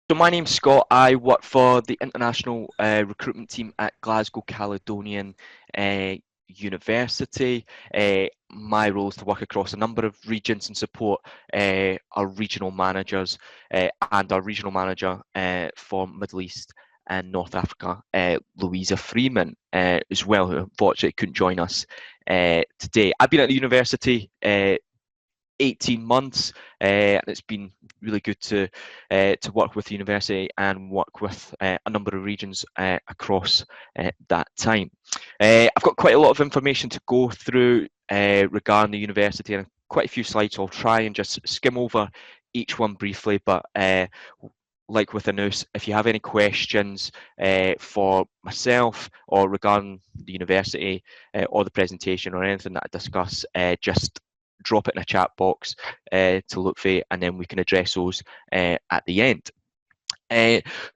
So my name's Scott. I work for the international recruitment team at Glasgow Caledonian University. My role is to work across a number of regions and support our regional managers and our regional manager for Middle East and North Africa, Louisa Freeman, as well, who unfortunately couldn't join us today. I've been at the university 18 months, and it's been really good to work with the university and work with a number of regions across that time. I've got quite a lot of information to go through regarding the university and quite a few slides, so I'll try and just skim over each one briefly, but like with Anus, if you have any questions for myself or regarding the university or the presentation or anything that I discuss, just drop it in a chat box to look for, and then we can address those at the end.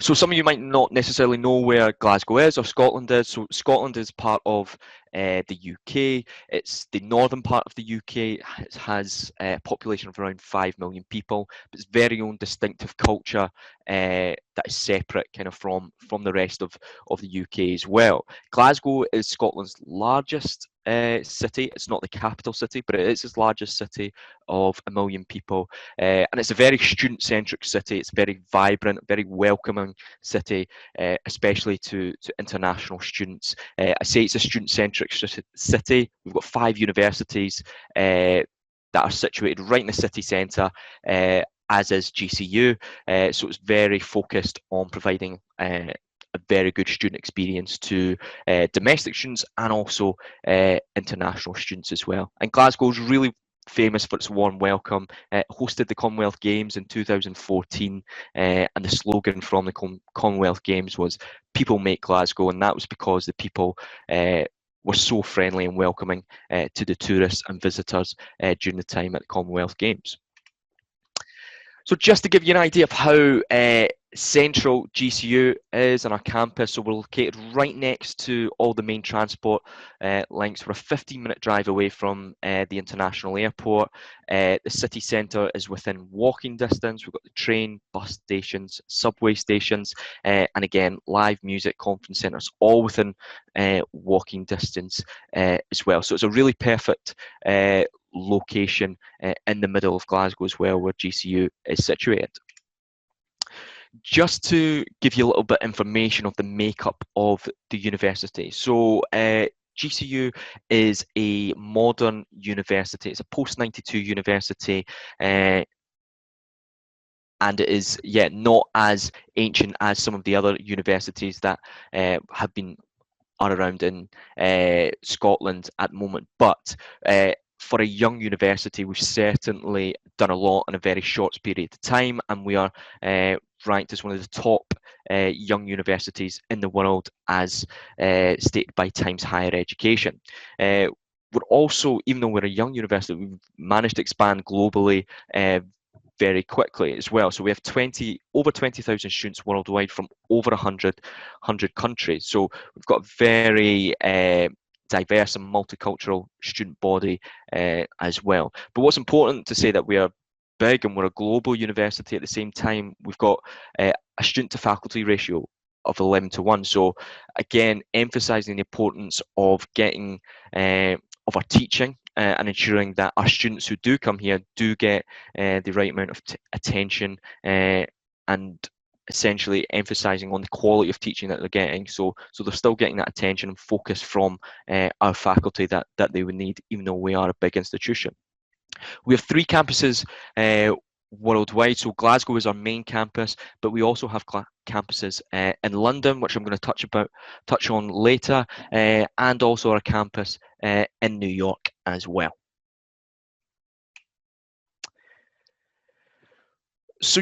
So some of you might not necessarily know where Glasgow is or Scotland is. So Scotland is part of the UK. It's the northern part of the UK. It has a population of around 5 million people, but it's very own distinctive culture that is separate kind of from the rest of the UK as well. Glasgow is Scotland's largest city. It's not the capital city, but it is its largest city of 1 million people, and it's a very student-centric city. It's very vibrant, very welcoming city, especially to international students. I say it's a student-centric city. We've got 5 universities that are situated right in the city centre, as is GCU, so it's very focused on providing a very good student experience to domestic students and also international students as well. And Glasgow's really famous for its warm welcome. Hosted the Commonwealth Games in 2014, and the slogan from the Commonwealth Games was "People make Glasgow," and that was because the people were so friendly and welcoming to the tourists and visitors during the time at the Commonwealth Games. So just to give you an idea of how central GCU is on our campus, so we're located right next to all the main transport links. We're a 15-minute drive away from the international airport. The city centre is within walking distance. We've got the train, bus stations, subway stations, and again, live music, conference centres, all within walking distance as well. So it's a really perfect location in the middle of Glasgow as well, where GCU is situated. Just to give you a little bit of information of the makeup of the university. So GCU is a modern university. It's a post-92 university, and it is not as ancient as some of the other universities that have been around in Scotland at the moment. But for a young university, we've certainly done a lot in a very short period of time, and we are ranked as one of the top young universities in the world, as stated by Times Higher Education. We're also, even though we're a young university, we've managed to expand globally very quickly as well. So we have over 20,000 students worldwide from over 100 countries. So we've got a very diverse and multicultural student body as well. But what's important to say that we are big and we're a global university at the same time. We've got a student to faculty ratio of 11:1. So again, emphasising the importance of getting of our teaching and ensuring that our students who do come here do get the right amount of attention, and essentially emphasising on the quality of teaching that they're getting. So they're still getting that attention and focus from our faculty that they would need, even though we are a big institution. We have 3 campuses worldwide. So Glasgow is our main campus, but we also have campuses in London, which I'm going to touch on later, and also our campus in New York as well. So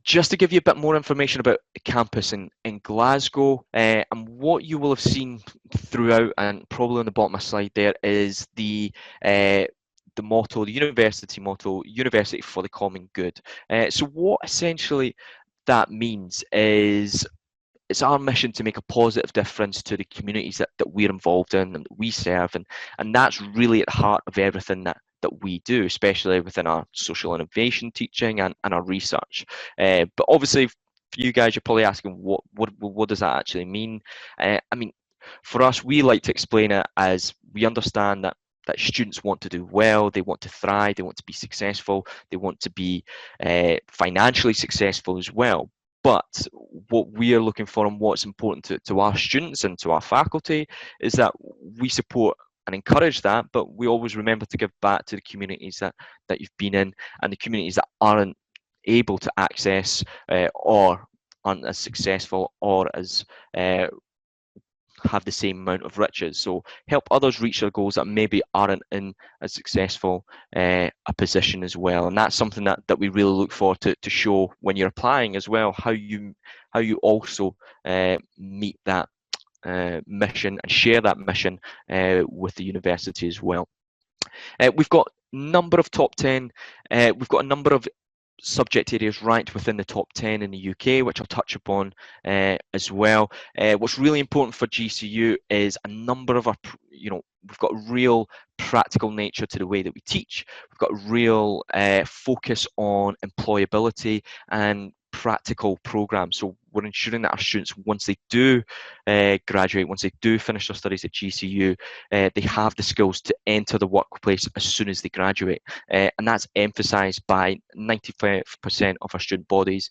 just to give you a bit more information about the campus in Glasgow, and what you will have seen throughout, and probably on the bottom of my slide there, is the motto, the university motto, University for the Common Good. So what essentially that means is it's our mission to make a positive difference to the communities that we're involved in and that we serve, and that's really at the heart of everything that we do, especially within our social innovation teaching and our research. But obviously, for you guys, you're probably asking, what does that actually mean? I mean, for us, we like to explain it as we understand that students want to do well, they want to thrive, they want to be successful, they want to be financially successful as well. But what we are looking for and what's important to our students and to our faculty is that we support and encourage that, but we always remember to give back to the communities that you've been in, and the communities that aren't able to access or aren't as successful or as have the same amount of riches. So help others reach their goals that maybe aren't in as successful a position as well. And that's something that we really look for to show when you're applying as well, how you also meet that mission and share that mission with the university as well. We've got a number of top 10, we've got a number of subject areas ranked within the top 10 in the UK, which I'll touch upon as well. What's really important for GCU is a number of our, we've got a real practical nature to the way that we teach. We've got a real focus on employability and practical programs. So we're ensuring that our students, once they do graduate, once they do finish their studies at GCU, they have the skills to enter the workplace as soon as they graduate. And that's emphasised by 95% of our student bodies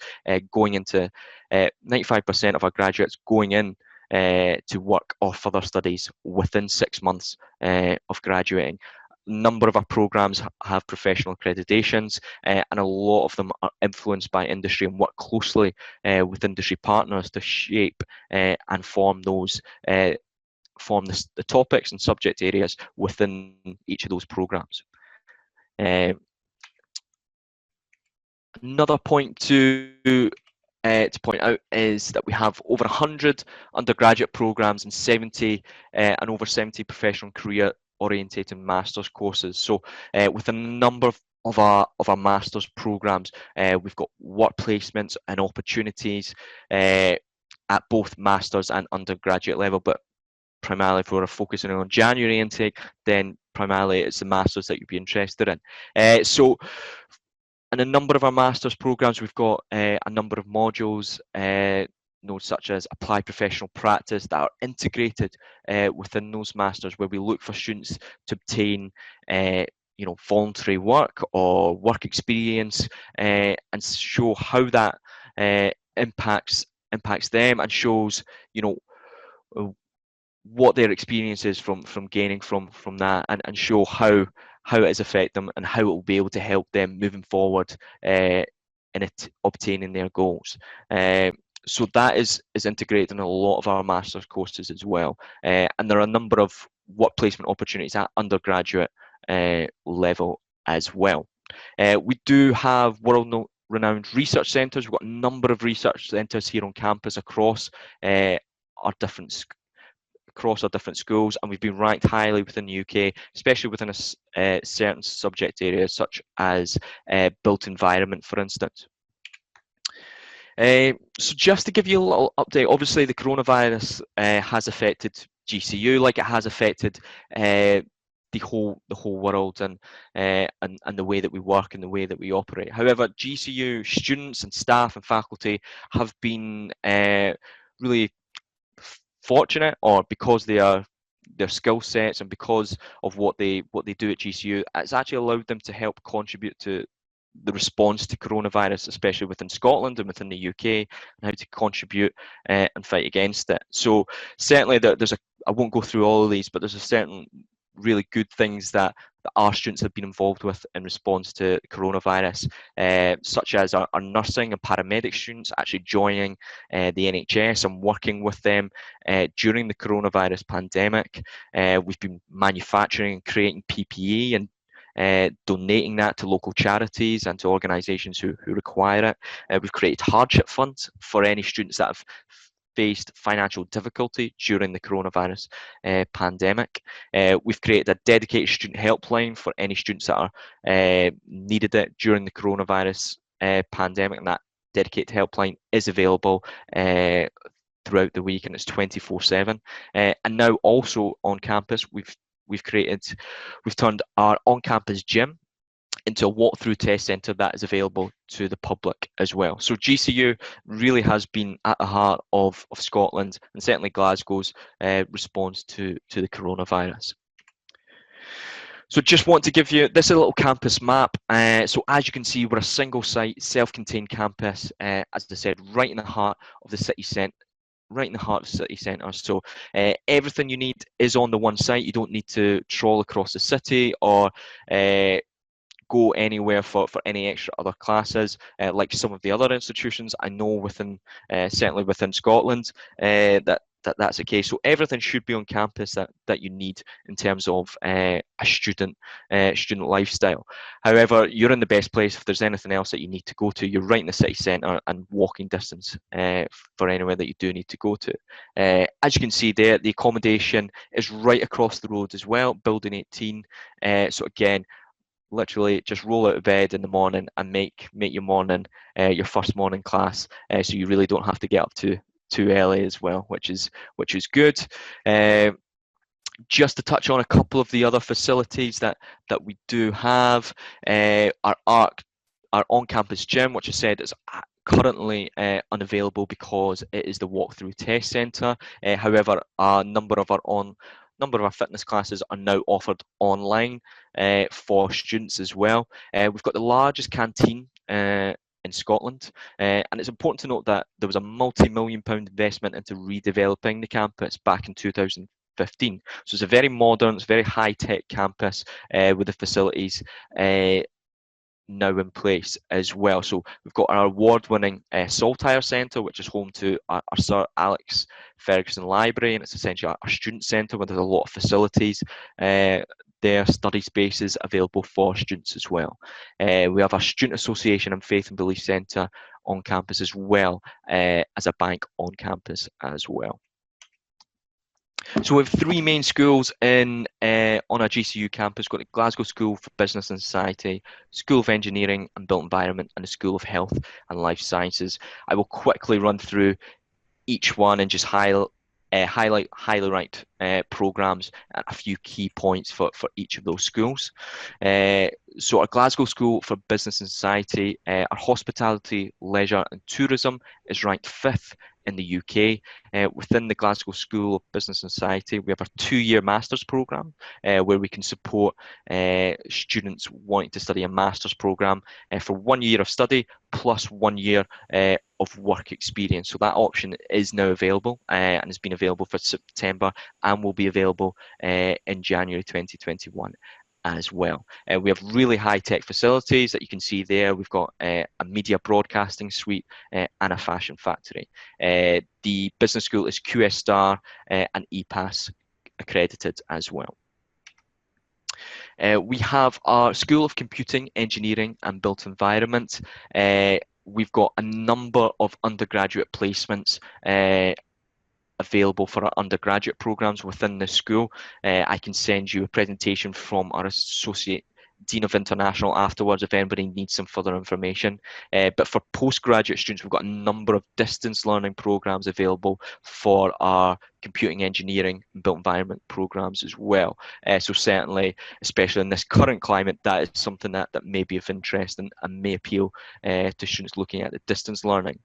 going into, 95% of our graduates going in to work or further studies within 6 months of graduating. A number of our programs have professional accreditations, and a lot of them are influenced by industry and work closely with industry partners to shape and form those the topics and subject areas within each of those programs. Another point to point out is that we have over 100 undergraduate programs and over 70 professional career orientated master's courses. So within a number of our master's programs, we've got work placements and opportunities at both master's and undergraduate level, but primarily if we're focusing on January intake, then primarily it's the master's that you'd be interested in. So in a number of our master's programs, we've got a number of modules, such as applied professional practice, that are integrated within those masters, where we look for students to obtain voluntary work or work experience and show how that impacts them, and shows what their experience is from gaining from that, and show how it has affected them and how it will be able to help them moving forward in obtaining their goals. So that is integrated in a lot of our master's courses as well. And there are a number of work placement opportunities at undergraduate level as well. We do have world-renowned research centres. We've got a number of research centres here on campus across our different schools, and we've been ranked highly within the UK, especially within a certain subject areas such as built environment, for instance. So just to give you a little update, obviously the coronavirus has affected GCU like it has affected the whole world and the way that we work and the way that we operate. However, GCU students and staff and faculty have been really fortunate, or because their skill sets and because of what they do at GCU, it's actually allowed them to help contribute to the response to coronavirus, especially within Scotland and within the UK, and how to contribute and fight against it. So certainly I won't go through all of these, but there's a certain really good things that our students have been involved with in response to coronavirus, such as our nursing and paramedic students actually joining the NHS and working with them during the coronavirus pandemic. We've been manufacturing and creating PPE and donating that to local charities and to organisations who require it. We've created hardship funds for any students that have faced financial difficulty during the coronavirus pandemic. We've created a dedicated student helpline for any students that are needed it during the coronavirus pandemic, and that dedicated helpline is available throughout the week, and it's 24/7. And now also on campus, we've turned our on-campus gym into a walkthrough test centre that is available to the public as well. So GCU really has been at the heart of Scotland, and certainly Glasgow's response to the coronavirus. So just want to give you, this is a little campus map. So as you can see, we're a single site, self-contained campus, as I said, right in the heart of the city centre. Right in the heart of the city centre. So everything you need is on the one site. You don't need to trawl across the city or go anywhere for any extra other classes, like some of the other institutions I know within, certainly within Scotland, that's the case. So everything should be on campus that you need in terms of a student lifestyle. However, you're in the best place if there's anything else that you need to go to. You're right in the city centre and walking distance for anywhere that you do need to go to. As you can see there, the accommodation is right across the road as well, Building 18. So again, literally just roll out of bed in the morning and make your morning your first morning class, so you really don't have to get up too early as well, which is good. Just to touch on a couple of the other facilities that we do have, our on-campus gym, which I said is currently unavailable because it is the walkthrough test centre. However, a number of our fitness classes are now offered online for students as well. We've got the largest canteen in Scotland, and it's important to note that there was a multi-million-pound investment into redeveloping the campus back in 2015. So it's a very modern, it's a very high-tech campus with the facilities now in place as well. So we've got our award-winning Saltire Centre, which is home to our Sir Alex Ferguson Library, and it's essentially our student centre where there's a lot of facilities. There are study spaces available for students as well. We have our Student Association and Faith and Belief Centre on campus as well, as a bank on campus as well. So we have three main schools on our GCU campus. We've got the Glasgow School for Business and Society, School of Engineering and Built Environment, and the School of Health and Life Sciences. I will quickly run through each one and just highlight programmes and a few key points for each of those schools. So our Glasgow School for Business and Society, our Hospitality, Leisure and Tourism is ranked 5th in the UK. Within the Glasgow School of Business and Society, we have a 2-year master's programme where we can support students wanting to study a master's programme for 1 year of study plus 1 year of work experience. So that option is now available and has been available for September and will be available in January 2021 as well. We have really high-tech facilities that you can see there. We've got a media broadcasting suite and a fashion factory. The business school is QS Star and EPAS accredited as well. We have our School of Computing, Engineering and Built Environment. We've got a number of undergraduate placements available for our undergraduate programs within the school. I can send you a presentation from our Associate Dean of International afterwards if anybody needs some further information. But for postgraduate students, we've got a number of distance learning programs available for our computing engineering and built environment programs as well. So certainly, especially in this current climate, that is something that may be of interest and may appeal to students looking at the distance learning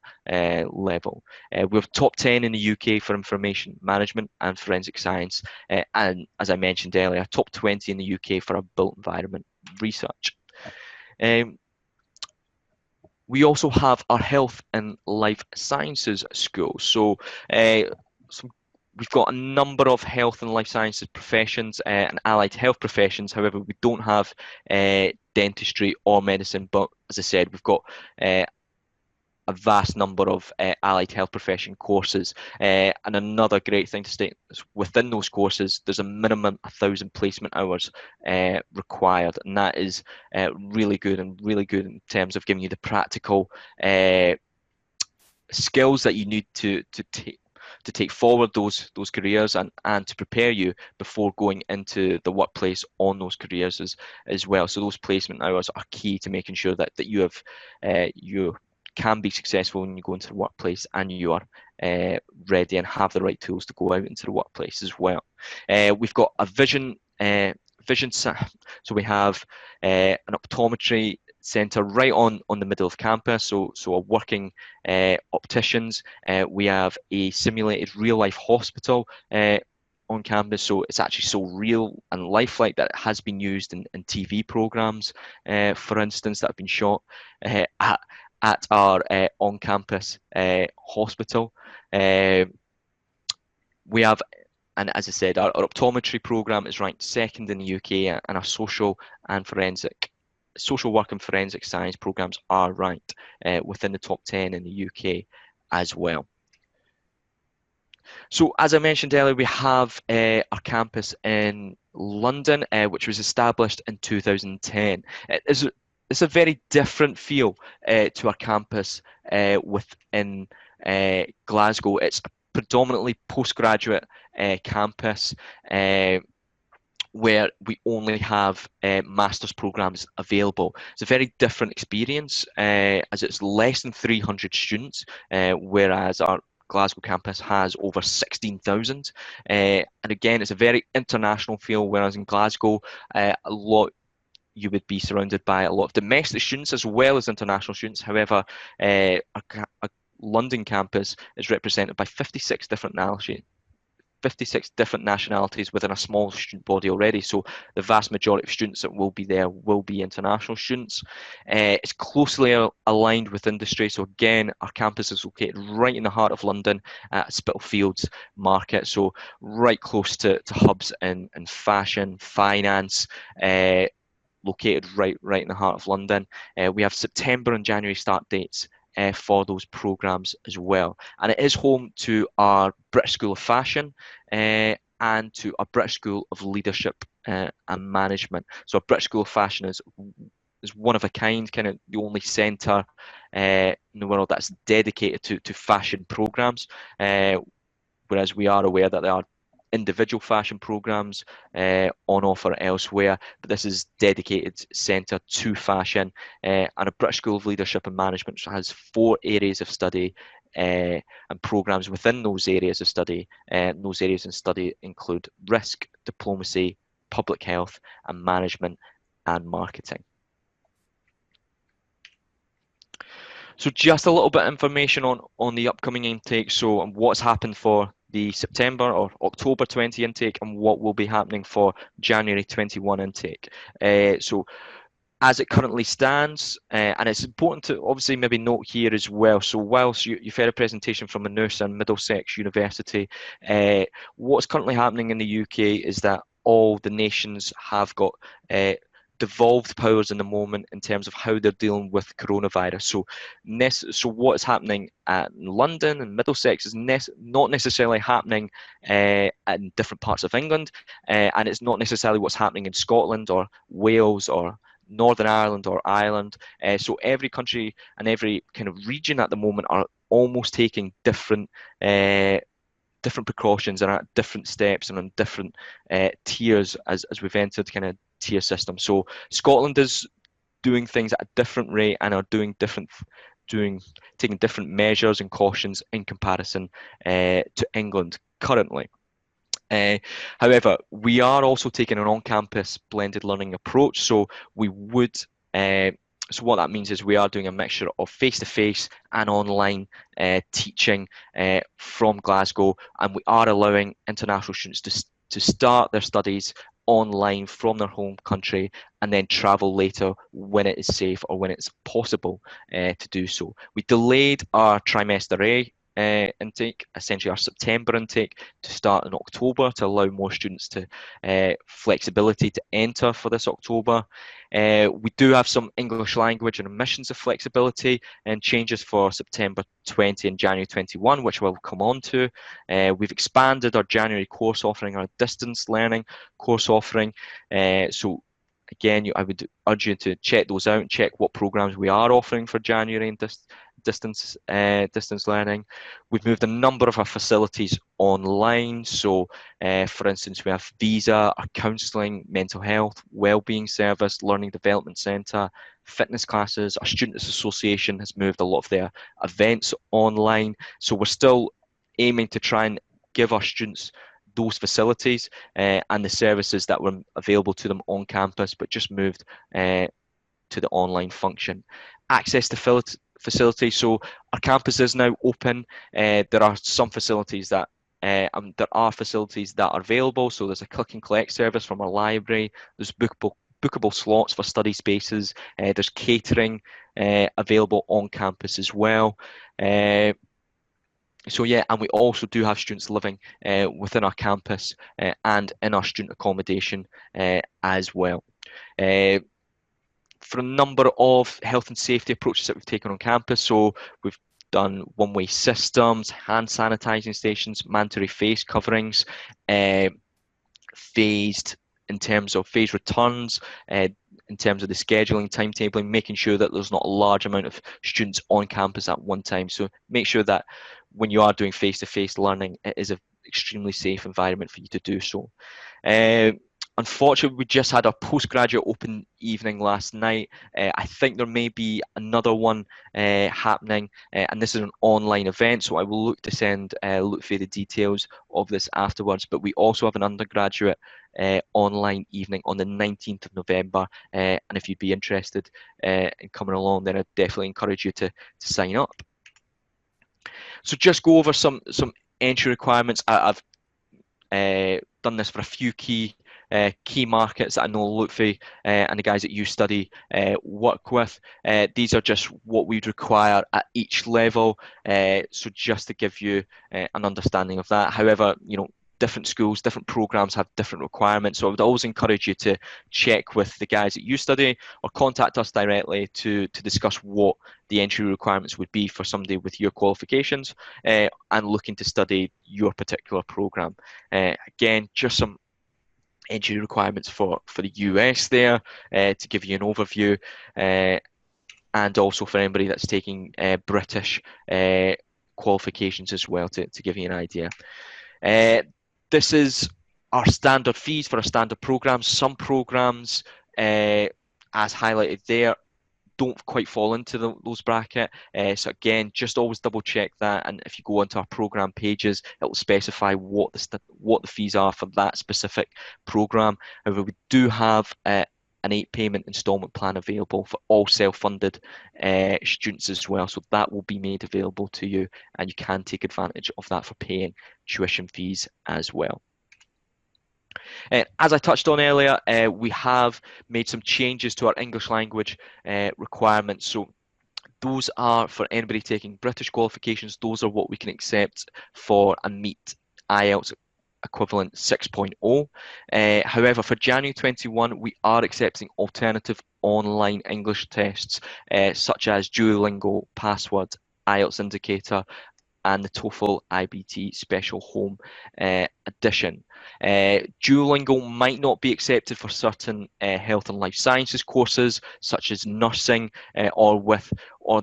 level. We have top 10 in the UK for information management and forensic science, and as I mentioned earlier, top 20 in the UK for our built environment research. We also have our health and life sciences school. So we've got a number of health and life sciences professions and allied health professions. However, we don't have dentistry or medicine, but as I said, we've got a vast number of allied health profession courses. And another great thing to state is within those courses, there's a minimum 1,000 placement hours required. And that is really good in terms of giving you the practical skills that you need to take forward those careers and to prepare you before going into the workplace on those careers as well. So those placement hours are key to making sure that you have you can be successful when you go into the workplace and you are ready and have the right tools to go out into the workplace as well. We've got a vision vision. So we have an optometry centre right on the middle of campus, so a working opticians. We have a simulated real-life hospital on campus, so it's actually so real and lifelike that it has been used in TV programs, for instance, that have been shot at our on-campus hospital. We have, and as I said, our optometry program is ranked second in the UK, and our social work and forensic science programs are ranked within the top 10 in the UK as well. So as I mentioned earlier, we have our campus in London, which was established in 2010. It's a very different feel to our campus within Glasgow. It's a predominantly postgraduate campus where we only have master's programs available. It's a very different experience as it's less than 300 students, whereas our Glasgow campus has over 16,000. And again, it's a very international feel, whereas in Glasgow, you would be surrounded by a lot of domestic students as well as international students. However, our London campus is represented by 56 different nationalities within a small student body already, so the vast majority of students that will be there will be international students. It's closely aligned with industry, so again, our campus is located right in the heart of London at Spitalfields Market, so right close to hubs in fashion, finance, located right in the heart of London. We have September and January start dates for those programs as well. And it is home to our British School of Fashion and to our British School of Leadership and Management. So our British School of Fashion is one of a kind, kind of the only centre in the world that's dedicated to fashion programs, whereas we are aware that there are individual fashion programs on offer elsewhere, but this is dedicated centre to fashion, and a British School of Leadership and Management has 4 areas of study and programs within those areas of study. Those areas of study include risk, diplomacy, public health, and management and marketing. So just a little bit of information on the upcoming intake, so what's happened for the September or October 20 intake and what will be happening for January 21 intake. So as it currently stands, and it's important to obviously maybe note here as well, so whilst you've heard a presentation from Manusa and Middlesex University, what's currently happening in the UK is that all the nations have got devolved powers in the moment in terms of how they're dealing with coronavirus. So what is happening in London and Middlesex is not necessarily happening in different parts of England, and it's not necessarily what's happening in Scotland or Wales or Northern Ireland or Ireland. So every country and every kind of region at the moment are almost taking different precautions and at different steps and on different tiers as we've entered kind of tier system. So Scotland is doing things at a different rate and are taking different measures and cautions in comparison to England currently. However, we are also taking an on-campus blended learning approach. So we would so what that means is we are doing a mixture of face-to-face and online teaching from Glasgow, and we are allowing international students to start their studies online from their home country and then travel later when it is safe or when it's possible to do so. We delayed our trimester A intake, essentially our September intake, to start in October to allow more students to flexibility to enter for this October. We do have some English language and admissions of flexibility and changes for September 20 and January 21, which we'll come on to. We've expanded our January course offering, our distance learning course offering. So again, I would urge you to check those out and check what programs we are offering for January and distance learning. We've moved a number of our facilities online. So for instance, we have Visa, our counselling, mental health, wellbeing service, learning development centre, fitness classes. Our Students Association has moved a lot of their events online. So we're still aiming to try and give our students those facilities and the services that were available to them on campus, but just moved to the online function. Access to facilities. So our campus is now open. There are some facilities that there are facilities that are available. So there's a click and collect service from our library. There's bookable slots for study spaces. There's catering available on campus as well. So yeah, and we also do have students living within our campus and in our student accommodation as well. For a number of health and safety approaches that we've taken on campus, so we've done one-way systems, hand sanitizing stations, mandatory face coverings, phased in terms of phased returns, in terms of the scheduling, timetabling, making sure that there's not a large amount of students on campus at one time. So make sure that when you are doing face-to-face learning, it is an extremely safe environment for you to do so. Unfortunately, we just had our postgraduate open evening last night. I think there may be another one happening, and this is an online event, so I will look to send Lutfi the details of this afterwards. But we also have an undergraduate online evening on the 19th of November, and if you'd be interested in coming along, then I'd definitely encourage you to sign up. So just go over some entry requirements. I've done this for a few key markets that I know Lutfi and the guys at YouStudy work with. These are just what we'd require at each level, so just to give you an understanding of that. However, you know, different schools, different programs have different requirements, so I would always encourage you to check with the guys at YouStudy or contact us directly to discuss what the entry requirements would be for somebody with your qualifications and looking to study your particular program. Again, just some entry requirements for the US there to give you an overview, and also for anybody that's taking British qualifications as well to give you an idea. This is our standard fees for our standard programs. Some programs, as highlighted there, don't quite fall into those bracket. So again, just always double check that, and if you go onto our program pages, it will specify what the fees are for that specific program. However, we do have an 8-payment installment plan available for all self-funded students as well, so that will be made available to you, and you can take advantage of that for paying tuition fees as well. As I touched on earlier, we have made some changes to our English language requirements. So those are for anybody taking British qualifications. Those are what we can accept for a meet IELTS equivalent 6.0. However, for January 21, we are accepting alternative online English tests such as Duolingo, Password, IELTS Indicator, and the TOEFL IBT Special Home Edition. Duolingo might not be accepted for certain health and life sciences courses, such as nursing, or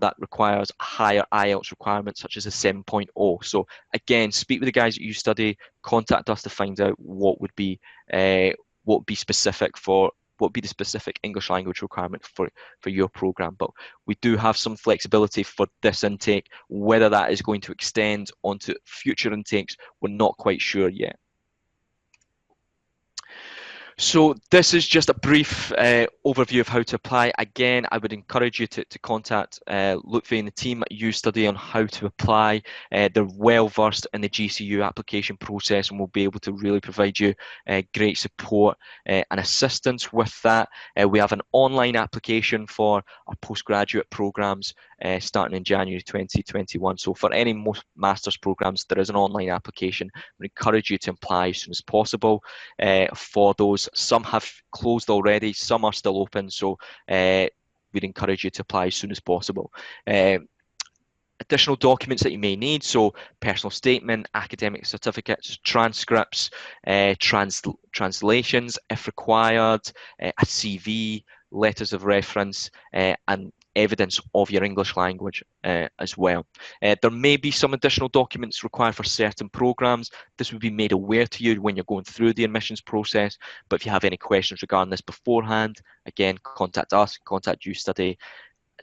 that requires a higher IELTS requirement, such as a 7.0. So again, speak with the guys at YouStudy, contact us to find out what would be specific for. What would be the specific English language requirement for your program. But we do have some flexibility for this intake. Whether that is going to extend onto future intakes, we're not quite sure yet. So this is just a brief overview of how to apply. Again, I would encourage you to contact Lutfi and the team at YouStudy on how to apply. They're well versed in the GCU application process and will be able to really provide you great support and assistance with that. We have an online application for our postgraduate programs starting in January 2021. So for any master's programs, there is an online application. We encourage you to apply as soon as possible for those. Some have closed already, some are still open, so we'd encourage you to apply as soon as possible. Additional documents that you may need, so personal statement, academic certificates, transcripts, translations if required, a CV, letters of reference, and evidence of your English language as well. There may be some additional documents required for certain programs. This will be made aware to you when you're going through the admissions process, but if you have any questions regarding this beforehand, again, contact us, contact YouStudy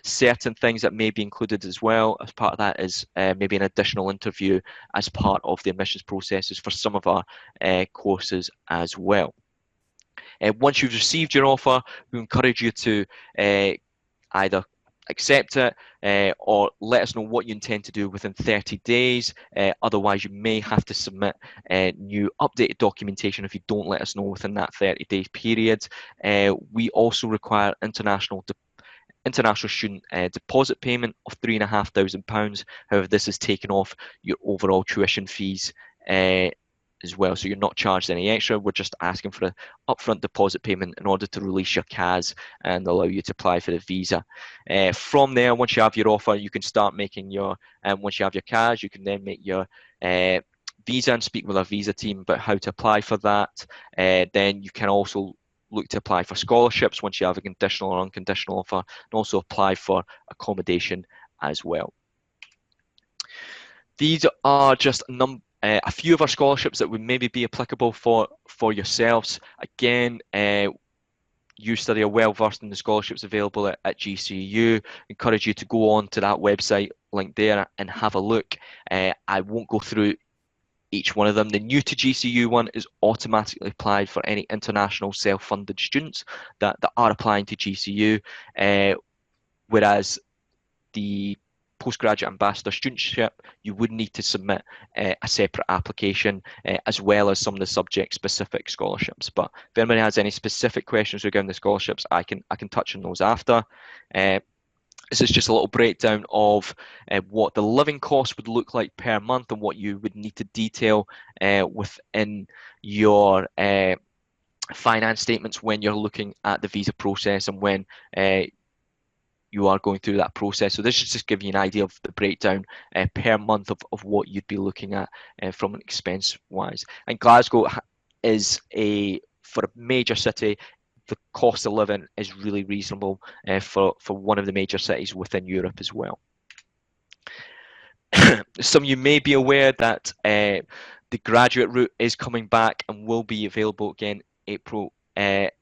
certain things that may be included as well as part of that is maybe an additional interview as part of the admissions processes for some of our courses as well. Once you've received your offer, we encourage you to either accept it or let us know what you intend to do within 30 days. Otherwise, you may have to submit new updated documentation if you don't let us know within that 30-day period. We also require international student deposit payment of £3,500. However, this is taken off your overall tuition fees as well, so you're not charged any extra. We're just asking for an upfront deposit payment in order to release your CAS and allow you to apply for the visa. From there, once you have your offer, you can start making your, once you have your CAS, you can then make your visa and speak with our visa team about how to apply for that. Then you can also look to apply for scholarships once you have a conditional or unconditional offer, and also apply for accommodation as well. These are just a few of our scholarships that would maybe be applicable for yourselves. Again, YouStudy are well versed in the scholarships available at GCU. Encourage you to go on to that website link there and have a look. I won't go through each one of them. The new to GCU one is automatically applied for any international self-funded students that are applying to GCU, whereas the postgraduate ambassador studentship, you would need to submit a separate application as well as some of the subject specific scholarships. But if anybody has any specific questions regarding the scholarships, I can touch on those after. This is just a little breakdown of what the living cost would look like per month and what you would need to detail within your finance statements when you're looking at the visa process and when you are going through that process. So this is just give you an idea of the breakdown per month of what you'd be looking at from an expense wise. And Glasgow is for a major city, the cost of living is really reasonable for one of the major cities within Europe as well. Some of you may be aware that the graduate route is coming back and will be available again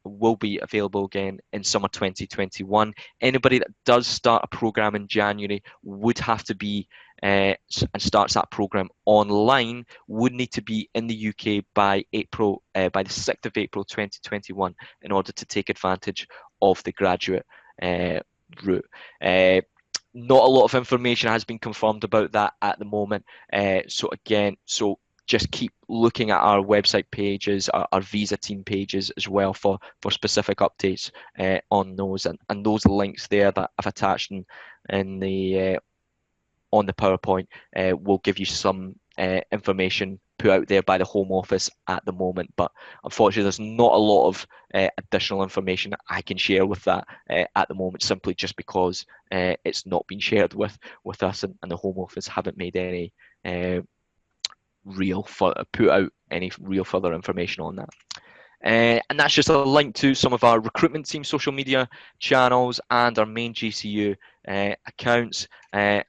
will be available again in summer 2021. Anybody that does start a program in January would have to be and starts that program online would need to be in the UK by the 6th of April 2021 in order to take advantage of the graduate route. Not a lot of information has been confirmed about that at the moment. So just keep looking at our website pages, our visa team pages as well for specific updates on those, and those links there that I've attached in the on the PowerPoint will give you some information put out there by the Home Office at the moment. But unfortunately, there's not a lot of additional information that I can share with that at the moment, simply just because it's not been shared with us, and the Home Office haven't made any put out any real further information on that. And that's just a link to some of our recruitment team social media channels and our main GCU accounts. And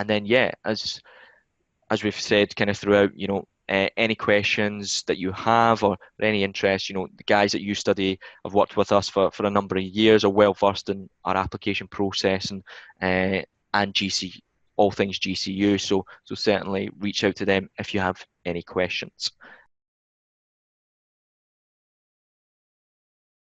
then, yeah, as we've said kind of throughout, any questions that you have or any interest, the guys at YouStudy have worked with us for a number of years, are well versed in our application process and all things GCU. So certainly reach out to them if you have any questions.